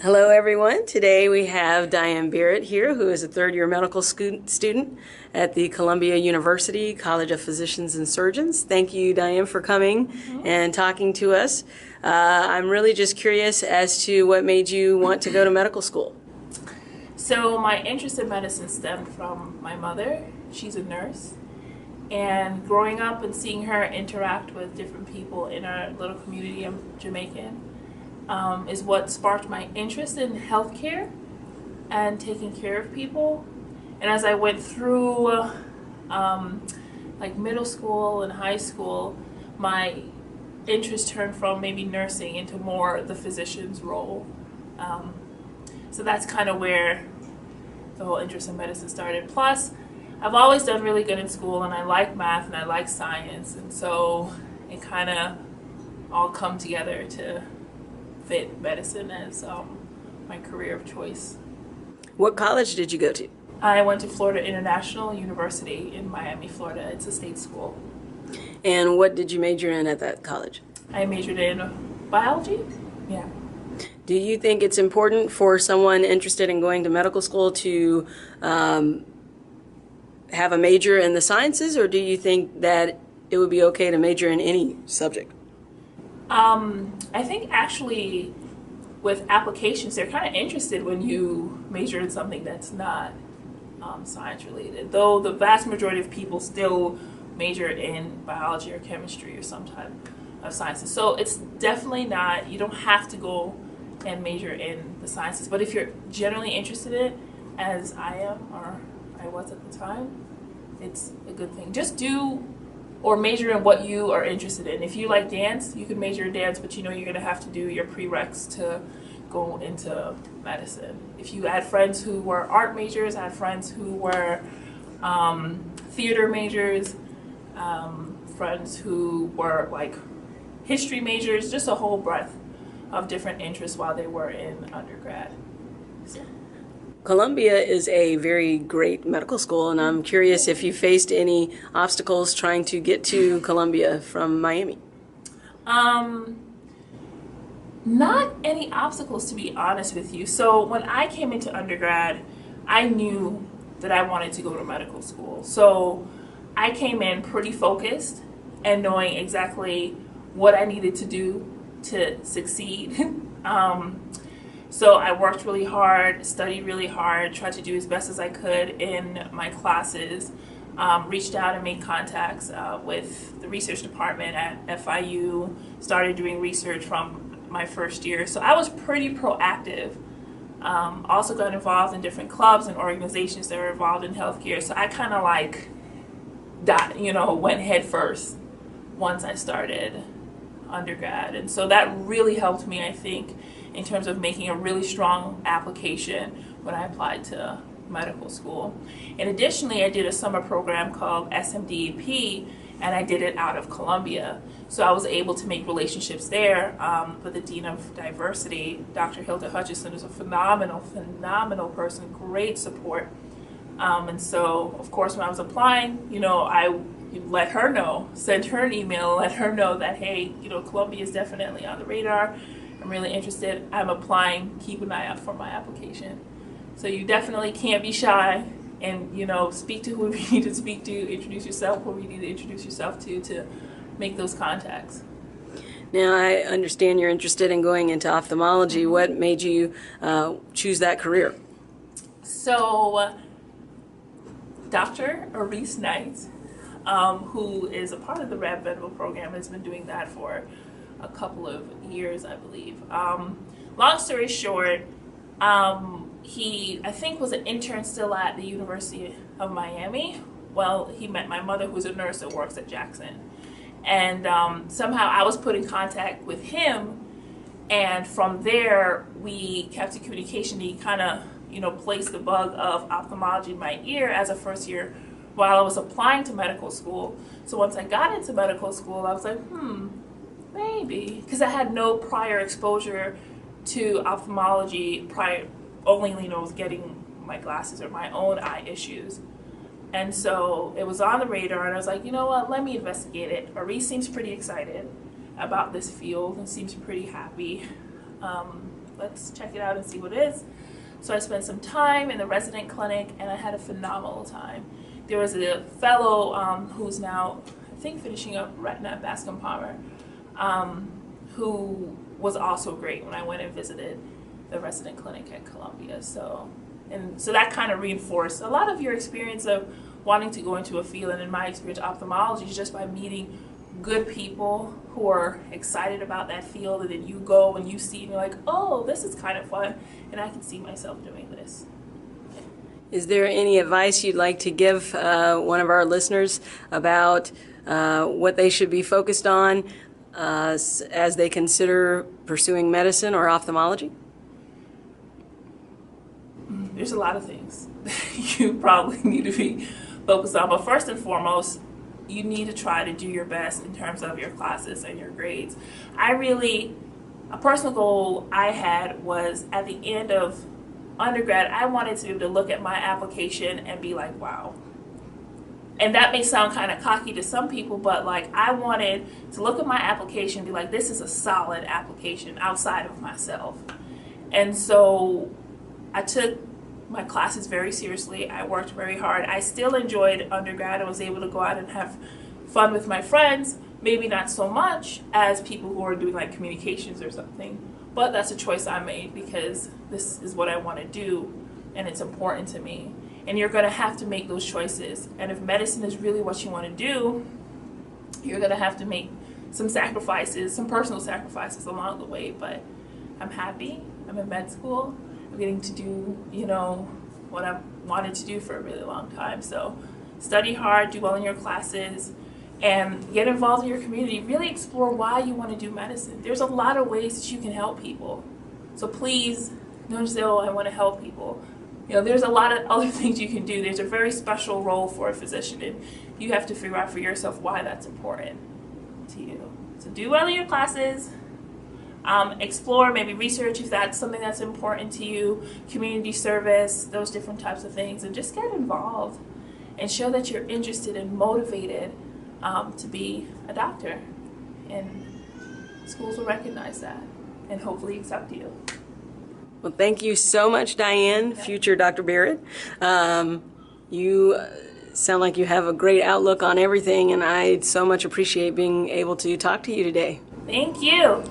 Hello, everyone. Today we have Diane Barrett here, who is a third-year medical student at the Columbia University College of Physicians and Surgeons. Thank you, Diane, for coming and talking to us. I'm really just curious as to what made you want to go to medical school. So my interest in medicine stemmed from my mother. She's a nurse. And growing up and seeing her interact with different people in our little community, I'm Jamaican, is what sparked my interest in healthcare and taking care of people. And as I went through like middle school and high school, my interest turned from maybe nursing into more the physician's role. So that's kind of where the whole interest in medicine started. Plus, I've always done really good in school, and I like math and I like science, and so it kind of all come together to fit medicine as my career of choice. What college did you go to? I went to Florida International University in Miami, Florida. It's a state school. And what did you major in at that college? I majored in biology. Yeah. Do you think it's important for someone interested in going to medical school to have a major in the sciences, or do you think that it would be okay to major in any subject? I think actually with applications, they're kind of interested when you major in something that's not science related, though the vast majority of people still major in biology or chemistry or some type of sciences. So it's definitely not, you don't have to go and major in the sciences, but if you're generally interested in it, as I am, or I was at the time, it's a good thing. Just do or major in what you are interested in. If you like dance, you can major in dance, but you know you're going to have to do your prereqs to go into medicine. If you had friends who were art majors, I had friends who were theater majors, friends who were like history majors, just a whole breadth of different interests while they were in undergrad. So. Columbia is a very great medical school, and I'm curious if you faced any obstacles trying to get to Columbia from Miami. Not any obstacles, to be honest with you. So when I came into undergrad, I knew that I wanted to go to medical school. So I came in pretty focused and knowing exactly what I needed to do to succeed. So I worked really hard, studied really hard, tried to do as best as I could in my classes, reached out and made contacts with the research department at FIU, started doing research from my first year. So I was pretty proactive. Also got involved in different clubs and organizations that were involved in healthcare. So I kind of like went head first once I started undergrad. And so that really helped me, I think, in terms of making a really strong application when I applied to medical school. And additionally, I did a summer program called SMDEP, and I did it out of Columbia. So I was able to make relationships there with the Dean of Diversity, Dr. Hilda Hutchison, who's a phenomenal person, great support. And so, of course, when I was applying, I let her know, sent her an email, let her know that, hey, Columbia is definitely on the radar. I'm really interested. I'm applying. Keep an eye out for my application. So you definitely can't be shy, and speak to who you need to speak to, introduce yourself who you need to introduce yourself to make those contacts. Now, I understand you're interested in going into ophthalmology. What made you choose that career? So, Dr. Arise Knight, who is a part of the Rad Venable program, has been doing that for a couple of years, I believe. Long story short, he, I think, was an intern still at the University of Miami. Well, he met my mother, who's a nurse that works at Jackson. And somehow I was put in contact with him, and from there we kept in communication. He kind of, placed the bug of ophthalmology in my ear as a first year while I was applying to medical school. So once I got into medical school, I was like, maybe, because I had no prior exposure to ophthalmology only, was getting my glasses or my own eye issues. And so it was on the radar, and I was like, you know what, let me investigate it. Arise seems pretty excited about this field and seems pretty happy. let's check it out and see what it is. So I spent some time in the resident clinic, and I had a phenomenal time. There was a fellow who's now, I think, finishing up retina at Bascom Palmer, who was also great when I went and visited the resident clinic at Columbia. So that kind of reinforced a lot of your experience of wanting to go into a field, and in my experience, ophthalmology is just by meeting good people who are excited about that field, and then you go and you see and you're like, oh, this is kind of fun, and I can see myself doing this. Is there any advice you'd like to give one of our listeners about what they should be focused on as they consider pursuing medicine or ophthalmology? There's a lot of things that you probably need to be focused on, but first and foremost, you need to try to do your best in terms of your classes and your grades. A personal goal I had was at the end of undergrad, I wanted to be able to look at my application and be like, wow. And that may sound kind of cocky to some people, but like I wanted to look at my application and be like, this is a solid application outside of myself. And so I took my classes very seriously. I worked very hard. I still enjoyed undergrad. I was able to go out and have fun with my friends, maybe not so much as people who are doing like communications or something, but that's a choice I made because this is what I want to do and it's important to me. And you're going to have to make those choices. And if medicine is really what you want to do, you're going to have to make some sacrifices, some personal sacrifices along the way. But I'm happy. I'm in med school. I'm getting to do, what I've wanted to do for a really long time. So study hard, do well in your classes, and get involved in your community. Really explore why you want to do medicine. There's a lot of ways that you can help people. So please don't just say, oh, I want to help people. There's a lot of other things you can do. There's a very special role for a physician, and you have to figure out for yourself why that's important to you. So do well in your classes. Explore, maybe research if that's something that's important to you, community service, those different types of things, and just get involved and show that you're interested and motivated to be a doctor. And schools will recognize that and hopefully accept you. Well, thank you so much, Diane, future Dr. Barrett. You sound like you have a great outlook on everything, and I so much appreciate being able to talk to you today. Thank you.